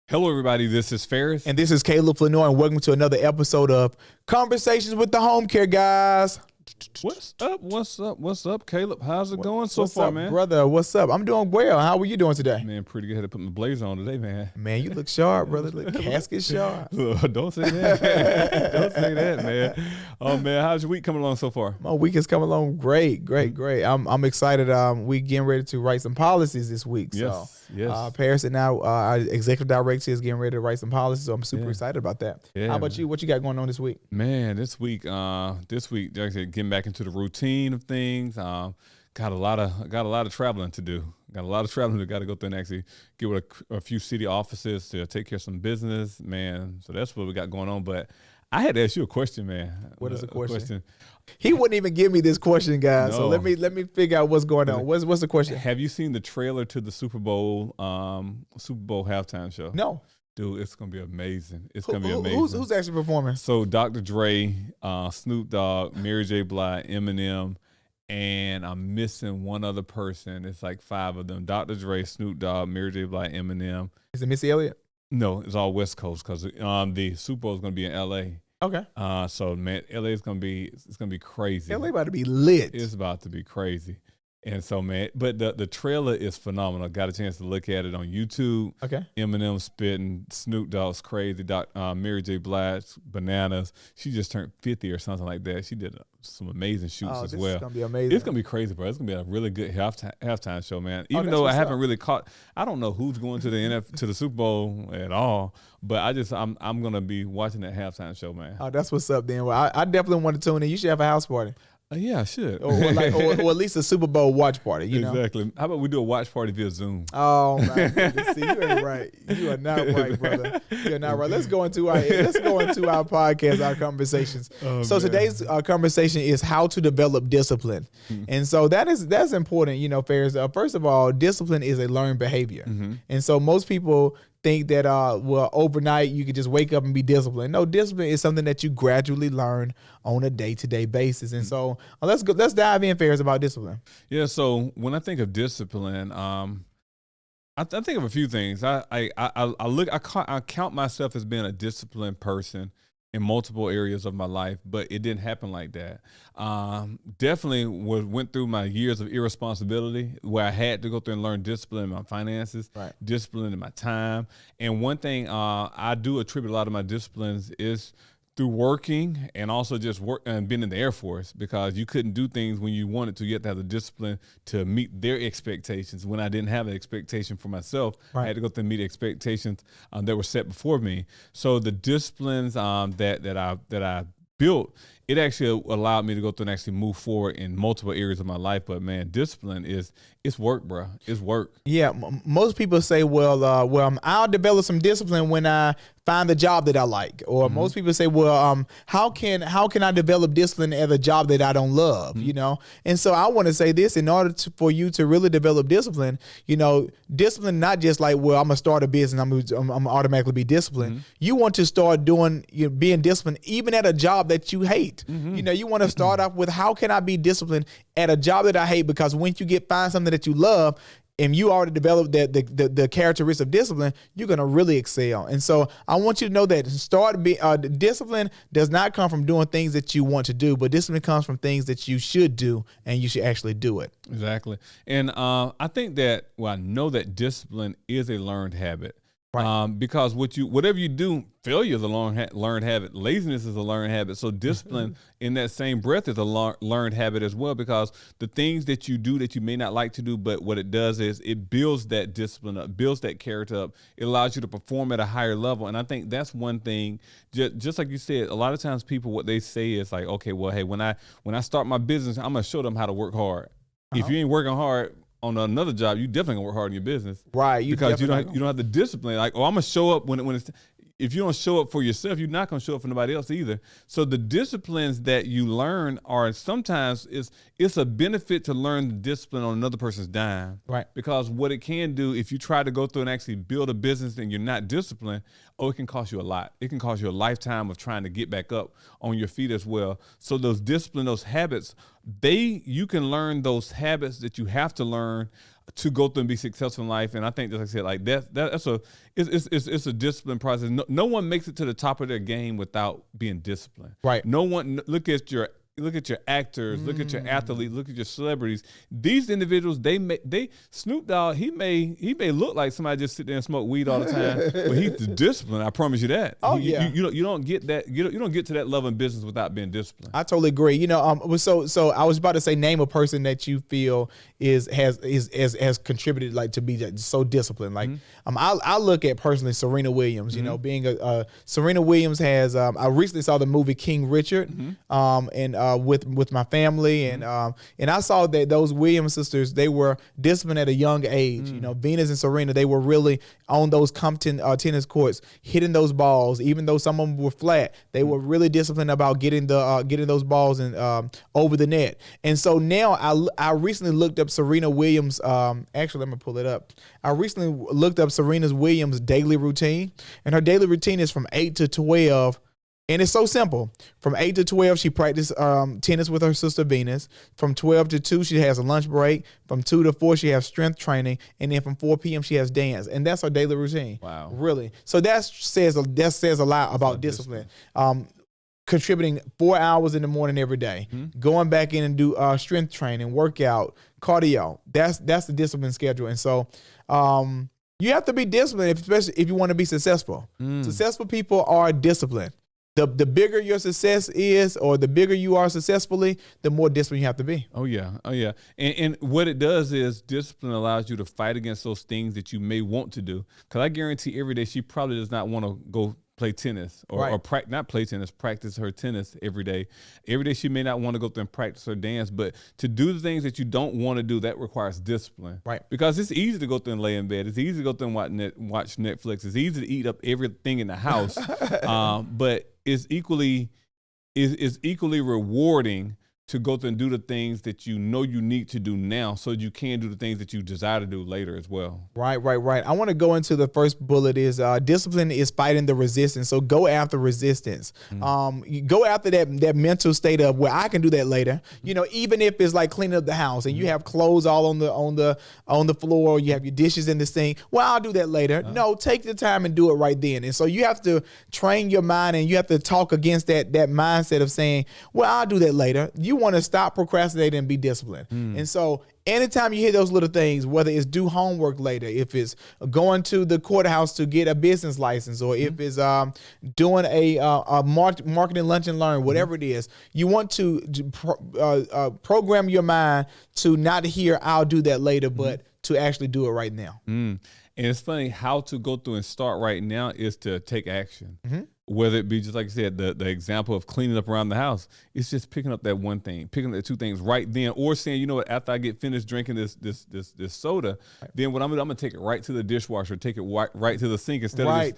Hello, everybody. This is Faris. And this is Faris Flournoy, and welcome to another episode of Conversations with the Homecare Guyz. What's up, Caleb? How's it going so far, man? Brother, what's up? I'm doing well. How are you doing today? Man, pretty good. Had to put my blazer on today, man. Man, you look sharp, brother. Look casket sharp. Don't say that. Don't say that, man. Oh, man, how's your week coming along so far? My week is coming along great. I'm excited. We getting ready to write some policies this week. Yes. Paris and now our executive director is getting ready to write some policies, so I'm super excited about that. Yeah, how about you? What you got going on this week? Man, this week, like I said, getting back into the routine of things. Got a lot of traveling to do. Got to go through and actually get with a few city offices to take care of some business, man. So that's what we got going on. But I had to ask you a question, man. What is the question? He wouldn't even give me this question, guys. No. So let me figure out what's going on. What's the question? Have you seen the trailer to the Super Bowl halftime show? No. Dude, it's gonna be amazing. It's gonna be amazing. Who's actually performing? So Dr. Dre, Snoop Dogg, Mary J. Blige, Eminem, and I'm missing one other person. It's like 5 of them: Dr. Dre, Snoop Dogg, Mary J. Blige, Eminem. Is it Missy Elliott? No, it's all West Coast because the Super Bowl is gonna be in L.A. Okay. So man, LA is gonna be crazy. LA about to be lit. It's about to be crazy. And so, man, but the trailer is phenomenal. Got a chance to look at it on YouTube. Okay. Eminem spitting, Snoop Dogg's crazy, Mary J. Blige, bananas. She just turned 50 or something like that. She did some amazing shoots as well. It's gonna be amazing. It's gonna be crazy, bro. It's gonna be a really good halftime show, man. Even though I haven't really caught, I don't know who's going to the Super Bowl at all. But I'm gonna be watching that halftime show, man. Oh, that's what's up, then. Well, I definitely want to tune in. You should have a house party. Yeah, I should. or at least a Super Bowl watch party, you know? Exactly. How about we do a watch party via Zoom? Oh, my goodness. See, you ain't right. You are not right, brother. You're not right. Let's go into our podcast, our conversations. So today's conversation is how to develop discipline. And so that's important, you know, Faris. First of all, discipline is a learned behavior. And so most people think that overnight you could just wake up and be disciplined. No, discipline is something that you gradually learn on a day-to-day basis. And so let's dive in, Faris, about discipline. Yeah. So when I think of discipline, I think of a few things. I count myself as being a disciplined person in multiple areas of my life, but it didn't happen like that. Definitely went through my years of irresponsibility where I had to go through and learn discipline in my finances, discipline in my time. And one thing I do attribute a lot of my disciplines is through working and also just work and being in the Air Force, because you couldn't do things when you wanted to. You had to have the discipline to meet their expectations. When I didn't have an expectation for myself, I had to go through and meet expectations that were set before me. So the disciplines that I built, it actually allowed me to go through and actually move forward in multiple areas of my life. But man, discipline it's work, bro. It's work. Yeah, most people say, well, I'll develop some discipline when I find the job that I like. Or most people say, well, how can I develop discipline at a job that I don't love? You know, and so I want to say this: in order for you to really develop discipline, you know, discipline not just like, well, I'm gonna start a business, I'm gonna automatically be disciplined. You want to start being disciplined even at a job that you hate. You know, you want to start off with, how can I be disciplined at a job that I hate? Because once you find something that you love, and you already developed the characteristics of discipline, you're going to really excel. And so I want you to know that discipline does not come from doing things that you want to do, but discipline comes from things that you should do, and you should actually do it. Exactly. And I think I know that discipline is a learned habit. Right. Because whatever you do, failure is a learned habit. Laziness is a learned habit. So discipline in that same breath is a learned habit as well, because the things that you do that you may not like to do, but what it does is it builds that discipline up, builds that character up. It allows you to perform at a higher level. And I think that's one thing, just like you said, a lot of times people, what they say is like, okay, well, hey, when I start my business, I'm going to show them how to work hard. If you ain't working hard on another job, you definitely gonna work hard in your business, right? Because you don't have the discipline. Like, I'm gonna show up when it's. If you don't show up for yourself, you're not going to show up for nobody else either. So the disciplines that you learn are sometimes it's a benefit to learn the discipline on another person's dime. Right. Because what it can do, if you try to go through and actually build a business and you're not disciplined, it can cost you a lot. It can cost you a lifetime of trying to get back up on your feet as well. So those discipline, those habits, you can learn those habits that you have to learn to go through and be successful in life. And I think, just like I said, like it's a discipline process. No one makes it to the top of their game without being disciplined. Right. No one, look at your actors, look at your athletes, look at your celebrities. These individuals, Snoop Dogg, he may look like somebody just sit there and smoke weed all the time, but he's disciplined. I promise you that. You don't get that. You don't get to that level in business without being disciplined. I totally agree. You know, so I was about to say, name a person that you feel has contributed like to be so disciplined. Like I look at personally Serena Williams. You know, being Serena Williams has. I recently saw the movie King Richard, and with my family, and I saw that those Williams sisters, they were disciplined at a young age. You know, Venus and Serena, they were really on those Compton tennis courts, hitting those balls, even though some of them were flat. They were really disciplined about getting those balls and over the net. And so now I recently looked up Serena Williams. Actually, let me pull it up. I recently looked up Serena Williams' daily routine, and her daily routine is from 8 to 12. And it's so simple. From 8 to 12, she practiced tennis with her sister Venus. From 12 to 2, she has a lunch break. From 2 to 4, she has strength training. And then from 4 p.m., she has dance. And that's her daily routine. Wow. Really. So that says a lot about discipline. Contributing 4 hours in the morning every day. Going back in and do strength training, workout, cardio. That's the discipline schedule. And so you have to be disciplined, especially if you want to be successful. Successful people are disciplined. The bigger your success is, or the bigger you are successfully, the more disciplined you have to be. Oh yeah. And what it does is discipline allows you to fight against those things that you may want to do. Because I guarantee every day she probably does not want to go play tennis practice her tennis every day. Every day she may not want to go through and practice her dance, but to do the things that you don't want to do, that requires discipline. Right. Because it's easy to go through and lay in bed. It's easy to go through and watch Netflix. It's easy to eat up everything in the house. But it's equally rewarding to go through and do the things that you know you need to do now so you can do the things that you desire to do later as well. Right. I want to go into the first bullet is discipline is fighting the resistance. So go after resistance. You go after that mental state of where I can do that later. You know, even if it's like cleaning up the house and you have clothes all on the floor, you have your dishes in the sink. Well, I'll do that later. No, take the time and do it right then. And so you have to train your mind and you have to talk against that mindset of saying, well, I'll do that later. You want to stop procrastinating and be disciplined. And so anytime you hear those little things, whether it's do homework later, if it's going to the courthouse to get a business license, or if it's doing a marketing lunch and learn, whatever it is, you want to program your mind to not hear I'll do that later, but to actually do it right now. And it's funny, how to go through and start right now is to take action. Whether it be just like you said, the example of cleaning up around the house, it's just picking up that one thing, picking up the two things right then, or saying, you know what, after I get finished drinking this soda, then what I'm gonna take it right to the dishwasher, take it right to the sink instead of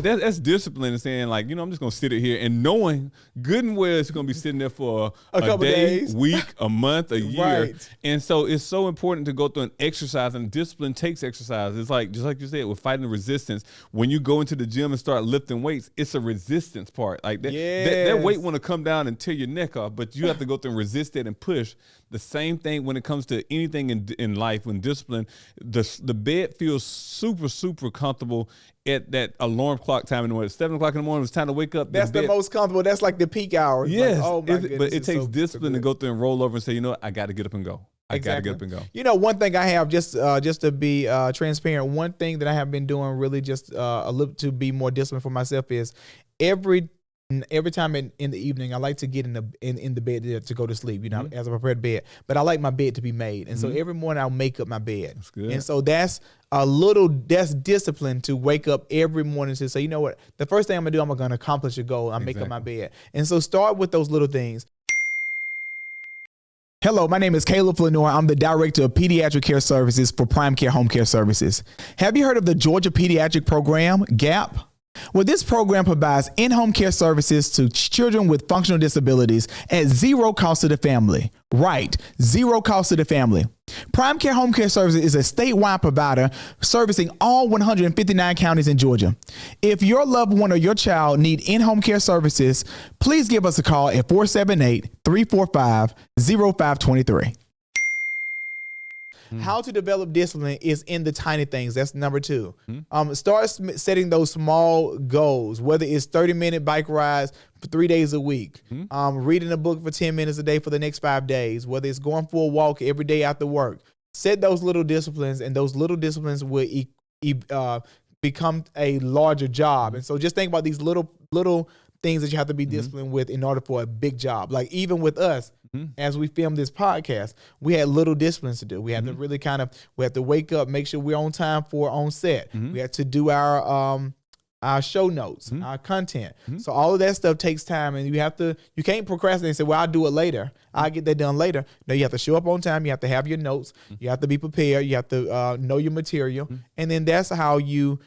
that's discipline and saying like, you know, I'm just gonna sit it here and knowing good and well it's gonna be sitting there for a couple day, days, week, a month, a year. And so it's so important to go through and exercise, and discipline takes exercise. It's like, just like you said, with fighting the resistance, when you go into the gym and start lifting weights, it's a resistance part. Like that weight want to come down and tear your neck off, but you have to go through and resist it and push. The same thing when it comes to anything in life. When discipline, the bed feels super comfortable at that alarm clock time in the morning. 7 o'clock in the morning, it's time to wake up. That's the most comfortable. That's like the peak hour. Yes. Like, oh my goodness, but it takes discipline to go through and roll over and say, you know what, I got to get up and go. I got to get up and go. You know, one thing I have, just to be transparent, one thing that I have been doing really just a little to be more disciplined for myself is every time in the evening, I like to get in the bed to go to sleep, you know, as I prepare bed. But I like my bed to be made. And so every morning I'll make up my bed. That's good. And so that's discipline to wake up every morning to say, you know what, the first thing I'm going to do, I'm going to accomplish a goal. I make up my bed. And so start with those little things. Hello, my name is Faris Flournoy. I'm the Director of Pediatric Care Services for PrimeCare Home Care Services. Have you heard of the Georgia Pediatric Program, GAP? Well, this program provides in-home care services to children with functional disabilities at zero cost to the family. Right, zero cost to the family. PrimeCare Home Care Services is a statewide provider servicing all 159 counties in Georgia. If your loved one or your child need in-home care services, please give us a call at 478-345-0523. How to develop discipline is in the tiny things. That's number 2. Mm-hmm. Start setting those small goals, whether it's 30-minute bike rides for 3 days a week, reading a book for 10 minutes a day for the next 5 days, whether it's going for a walk every day after work. Set those little disciplines, and those little disciplines will become a larger job. And so just think about these little things that you have to be disciplined with in order for a big job. Like even with us, as we film this podcast, we had little disciplines to do. We had to really we had to wake up, make sure we're on time for on set. We had to do our show notes, our content. So all of that stuff takes time, and you can't procrastinate and say, well, I'll do it later. I'll get that done later. No, you have to show up on time. You have to have your notes. You have to be prepared. You have to know your material. And then that's how your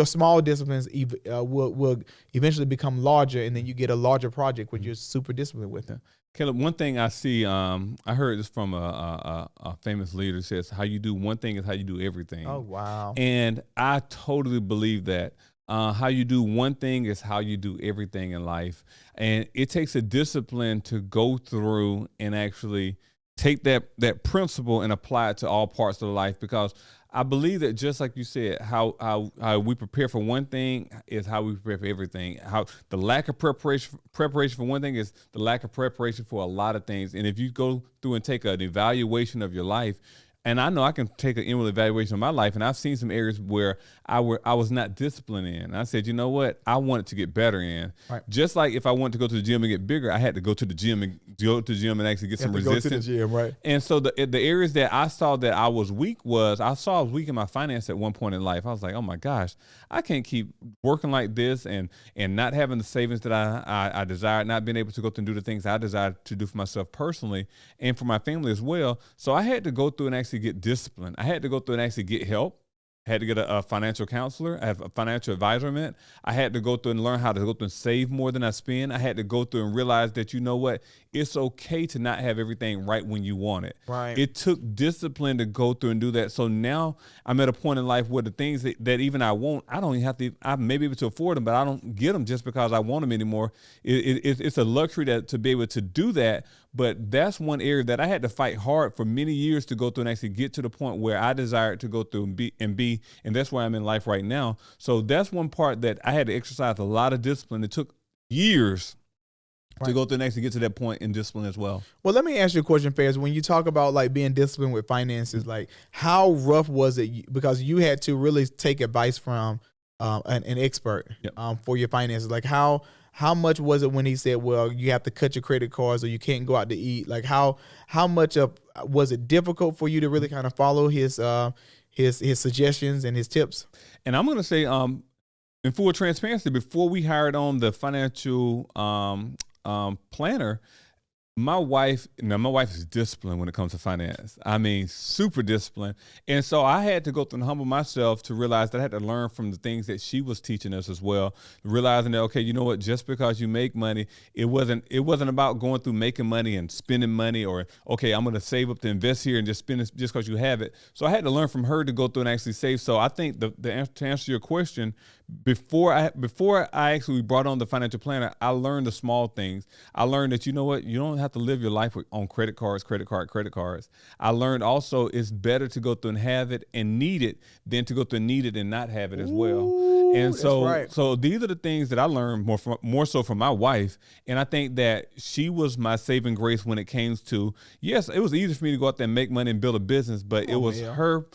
small disciplines will eventually become larger, and then you get a larger project when you're super disciplined with it. Caleb, one thing I see, I heard this from a famous leader, says how you do one thing is how you do everything. Oh, wow. And I totally believe that. How you do one thing is how you do everything in life. And it takes a discipline to go through and actually take that principle and apply it to all parts of life, because I believe that, just like you said, how we prepare for one thing is how we prepare for everything. How the lack of preparation for one thing is the lack of preparation for a lot of things. And if you go through and take an evaluation of your life, and I know I can take an inward evaluation of my life, and I've seen some areas where I was not disciplined in. And I said, you know what? I wanted to get better in. Right. Just like if I wanted to go to the gym and get bigger, I had to go to the gym and actually get some resistance. Go to the gym, right? And so the areas that I saw that I was weak I saw I was weak in my finance at one point in life. I was like, oh my gosh, I can't keep working like this and not having the savings that I desired, not being able to go through and do the things I desired to do for myself personally and for my family as well. So I had to go through and actually get disciplined. I had to go through and actually get help. I had to get a financial counselor. I have a financial advisement. I had to go through and learn how to go through and save more than I spend. I had to go through and realize that, you know what, it's okay to not have everything right when you want it. Right. It took discipline to go through and do that. So now I'm at a point in life where the things that even I want, I don't even have to, I may be able to afford them, but I don't get them just because I want them anymore. It's a luxury to be able to do that. But that's one area that I had to fight hard for many years to go through and actually get to the point where I desired to go through and that's where I'm in life right now. So that's one part that I had to exercise a lot of discipline. It took years to go through and actually get to that point in discipline as well. Well, let me ask you a question, Faris. When you talk about like being disciplined with finances, like how rough was it? Because you had to really take advice from an expert for your finances. Like how much was it when he said, well, you have to cut your credit cards or you can't go out to eat? Like how much was it difficult for you to really kind of follow his suggestions and his tips? And I'm going to say, in full transparency, before we hired on the financial planner, my wife is disciplined when it comes to finance. I mean, super disciplined. And so I had to go through and humble myself to realize that I had to learn from the things that she was teaching us as well, realizing that, okay, you know what, just because you make money, it wasn't about going through making money and spending money, or, okay, I'm going to save up to invest here and just spend it just because you have it. So I had to learn from her to go through and actually save. So I think the answer, to answer your question, before I actually brought on the financial planner, I learned the small things. I learned that, you know what, you don't have to live your life on credit cards. I learned also it's better to go through and have it and need it than to go through and need it and not have it as well. Ooh, and so, right. So these are the things that I learned more so from my wife. And I think that she was my saving grace when it came to, yes, it was easy for me to go out there and make money and build a business, but it was her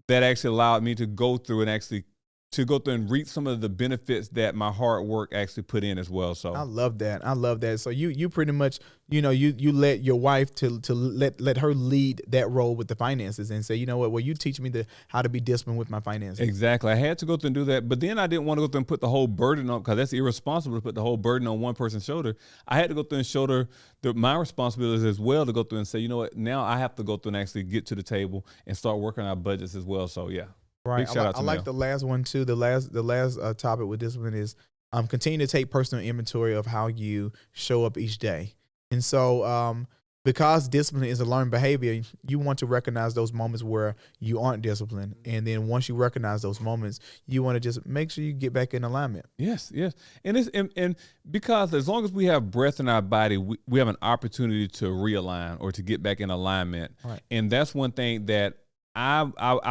that actually allowed me to go through and reap some of the benefits that my hard work actually put in as well. So I love that. So you pretty much, you let your wife to let her lead that role with the finances and say, you know what, well, you teach me how to be disciplined with my finances. Exactly. I had to go through and do that, but then I didn't want to go through and put the whole burden on, because that's irresponsible to put the whole burden on one person's shoulder. I had to go through and shoulder my responsibilities as well, to go through and say, you know what, now I have to go through and actually get to the table and start working on our budgets as well. So yeah. Right. I like the last one too. The last topic with discipline is continue to take personal inventory of how you show up each day. And so because discipline is a learned behavior, you want to recognize those moments where you aren't disciplined. And then once you recognize those moments, you want to just make sure you get back in alignment. Yes, yes. And because as long as we have breath in our body, we have an opportunity to realign or to get back in alignment. Right. And that's one thing that I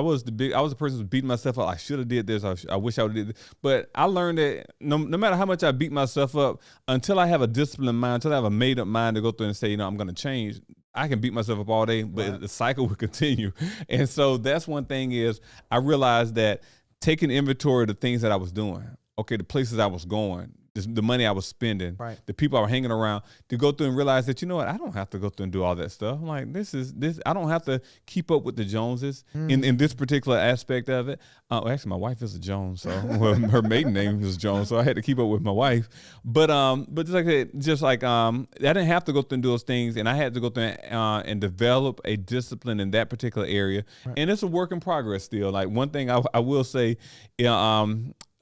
was the person who was beating myself up. I should have did this. I wish I would have did this. But I learned that no matter how much I beat myself up, until I have a disciplined mind, until I have a made up mind to go through and say, I'm going to change, I can beat myself up all day, but the cycle will continue. And so that's one thing is I realized that taking inventory of the things that I was doing, the places I was going, the money I was spending, the people I were hanging around, to go through and realize that, I don't have to go through and do all that stuff. I'm like, I don't have to keep up with the Joneses in this particular aspect of it. Actually, my wife is a Jones, so her maiden name is Jones, so I had to keep up with my wife. But I didn't have to go through and do those things, and I had to go through and develop a discipline in that particular area. And it's a work in progress still. Like, one thing I will say,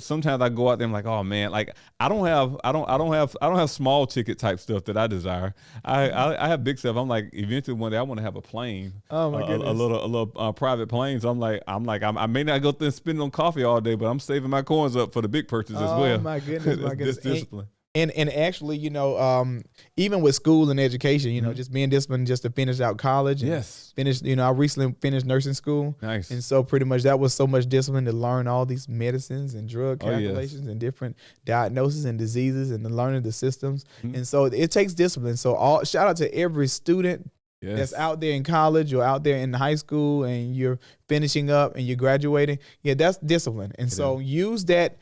sometimes I go out there and I'm like, oh man, like I don't have small ticket type stuff that I desire. I have big stuff. I'm like, eventually one day I want to have a plane. Oh my goodness. A little private plane. So I may not go through and spend it on coffee all day, but I'm saving my coins up for the big purchase as well. Oh my goodness, my goodness. This discipline. And actually, even with school and education, just being disciplined just to finish out college. I recently finished nursing school. Nice. And so pretty much that was so much discipline to learn all these medicines and drug calculations and different diagnoses and diseases and learning the systems. And so it takes discipline. So shout out to every student that's out there in college or out there in high school and you're finishing up and you're graduating. Yeah, that's discipline. And so use that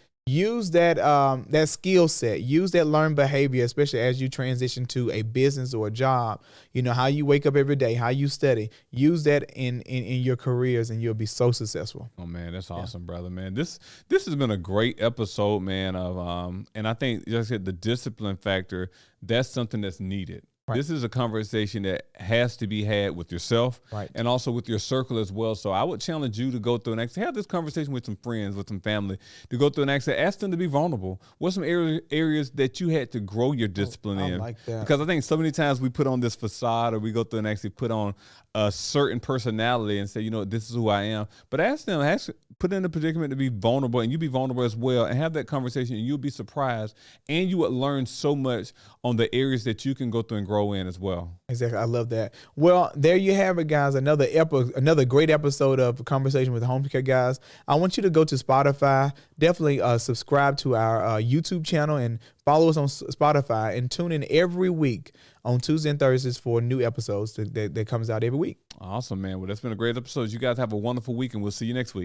skill set, use that learned behavior, especially as you transition to a business or a job. How you wake up every day, how you study, use that in your careers and you'll be so successful. Oh man, that's awesome, brother, man. This has been a great episode, man, and I think just the discipline factor, that's something that's needed. This is a conversation that has to be had with yourself and also with your circle as well. So I would challenge you to go through and actually have this conversation with some friends, with some family, to go through and actually ask them to be vulnerable. What's some areas that you had to grow your discipline in? Like that. Because I think so many times we put on this facade or we go through and actually put on a certain personality and say, this is who I am. But put in a predicament to be vulnerable, and you be vulnerable as well, and have that conversation, and you'll be surprised, and you would learn so much on the areas that you can go through and grow in as well. Exactly. I love that. Well, there you have it, guys. Another great episode of Conversation with Homecare Guyz. I want you to go to Spotify. Definitely subscribe to our YouTube channel and follow us on Spotify, and tune in every week on Tuesday and Thursdays for new episodes that comes out every week. Awesome, man. Well, that's been a great episode. You guys have a wonderful week, and we'll see you next week.